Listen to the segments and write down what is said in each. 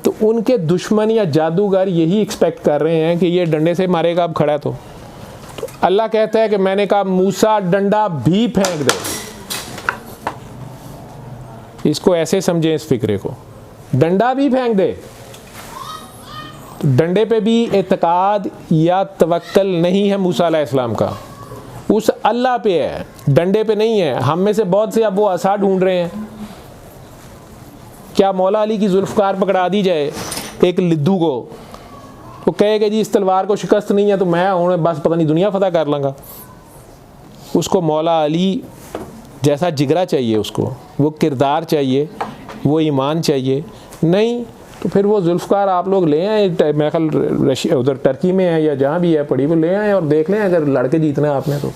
تو ان کے دشمن یا جادوگر یہی ایکسپیکٹ کر رہے ہیں کہ یہ ڈنڈے سے مارے گا اب کھڑا تو اللہ کہتا ہے کہ میں نے کہا موسیٰ ڈنڈا بھی پھینک دے. اس کو ایسے سمجھیں اس فکرے کو, ڈنڈا بھی پھینک دے. ڈنڈے پہ بھی اعتقاد یا توکل نہیں ہے موسیٰ علیہ السلام کا, اس اللہ پہ ہے, ڈنڈے پہ نہیں ہے. ہم میں سے بہت سے اب وہ عصا ڈھونڈ رہے ہیں. کیا مولا علی کی ذوالفقار پکڑا دی جائے ایک لدو کو, وہ کہے کہ جی اس تلوار کو شکست نہیں ہے تو میں ہوں بس پتہ نہیں دنیا فتح کر لوں گا. اس کو مولا علی جیسا جگرا چاہیے, اس کو وہ کردار چاہیے, وہ ایمان چاہیے. نہیں تو پھر وہ ذوالفقار آپ لوگ لے آئیں, میرے خیال ادھر ٹرکی میں ہے یا جہاں بھی ہے پڑی, وہ لے آئیں اور دیکھ لیں اگر لڑ کے جیتنا ہے آپ نے تو.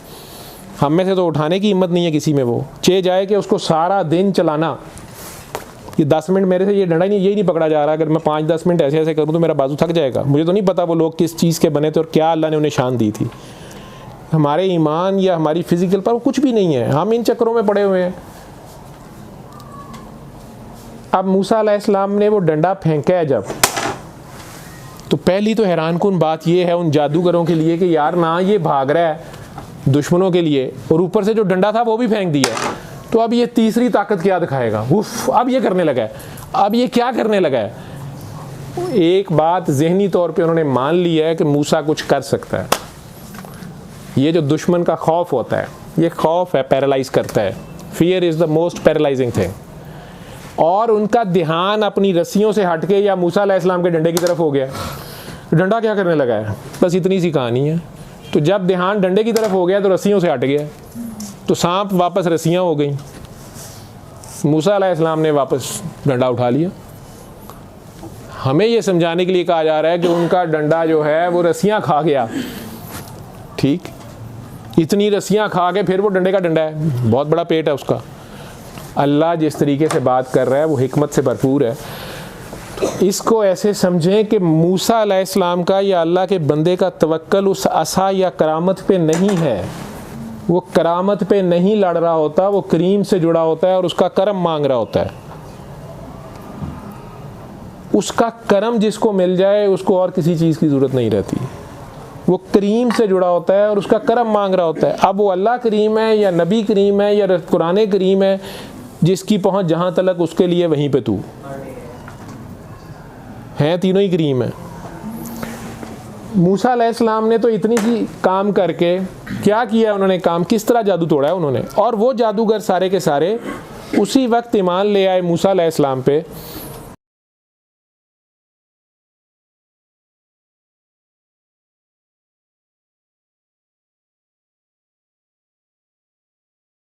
ہم میں سے تو اٹھانے کی ہمت نہیں ہے کسی میں. وہ چے جائے کہ اس کو سارا دن چلانا, یہ 10 منٹ میرے سے یہ ڈنڈا نہیں, یہی نہیں پکڑا جا رہا, اگر میں 5-10 منٹ ایسے ایسے کروں تو میرا بازو تھک جائے گا. مجھے تو نہیں پتا وہ لوگ کس چیز کے بنے تھے اور کیا اللہ نے انہیں شان دی تھی. ہمارے ایمان یا ہماری فزیکل پر کچھ بھی نہیں ہے, ہم ان چکروں میں پڑے ہوئے ہیں. اب موسیٰ علیہ السلام نے وہ ڈنڈا پھینکا ہے جب, تو پہلی تو حیران کن بات یہ ہے ان جادوگروں کے لیے کہ یار نہ یہ بھاگ رہا ہے دشمنوں کے لیے, اور اوپر سے جو ڈنڈا تھا وہ بھی پھینک دیا. تو اب یہ تیسری طاقت کیا دکھائے گا؟ اب یہ کرنے لگا ہے. اب یہ کیا کرنے لگا ہے؟ ایک بات ذہنی طور پہ انہوں نے مان لیا ہے کہ موسیٰ کچھ کر سکتا ہے. یہ جو دشمن کا خوف ہوتا ہے, یہ خوف ہے, پیرالائز کرتا ہے. Fear is the most paralysing thing. اور ان کا دھیان اپنی رسیوں سے ہٹ کے یا موسیٰ علیہ السلام کے ڈنڈے کی طرف ہو گیا. ڈنڈا کیا کرنے لگا ہے؟ بس اتنی سی کہانی ہے. تو جب دھیان ڈنڈے کی طرف ہو گیا تو رسیوں سے ہٹ گیا, تو سانپ واپس رسیاں ہو گئیں. موسیٰ علیہ السلام نے واپس ڈنڈا اٹھا لیا. ہمیں یہ سمجھانے کے لیے کہا جا رہا ہے کہ ان کا ڈنڈا جو ہے وہ رسیاں کھا گیا. ٹھیک, اتنی رسیاں کھا کے پھر وہ ڈنڈے کا ڈنڈا ہے, بہت بڑا پیٹ ہے اس کا. اللہ جس طریقے سے بات کر رہا ہے وہ حکمت سے بھرپور ہے. تو اس کو ایسے سمجھیں کہ موسیٰ علیہ السلام کا یا اللہ کے بندے کا توکل اس عصا یا کرامت پہ نہیں ہے. وہ کرامت پہ نہیں لڑ رہا ہوتا, وہ کریم سے جڑا ہوتا ہے اور اس کا کرم مانگ رہا ہوتا ہے. اس کا کرم جس کو مل جائے اس کو اور کسی چیز کی ضرورت نہیں رہتی. وہ کریم سے جڑا ہوتا ہے اور اس کا کرم مانگ رہا ہوتا ہے. اب وہ اللہ کریم ہے یا نبی کریم ہے یا قرآن کریم ہے, جس کی پہنچ جہاں تلک اس کے لیے وہیں پہ تو ہیں, تینوں ہی کریم ہیں. موسیٰ علیہ السلام نے تو اتنی سی کام کر کے کیا کیا انہوں نے کام, کس طرح جادو توڑا ہے انہوں نے. اور وہ جادوگر سارے کے سارے اسی وقت ایمان لے آئے موسیٰ علیہ السلام پہ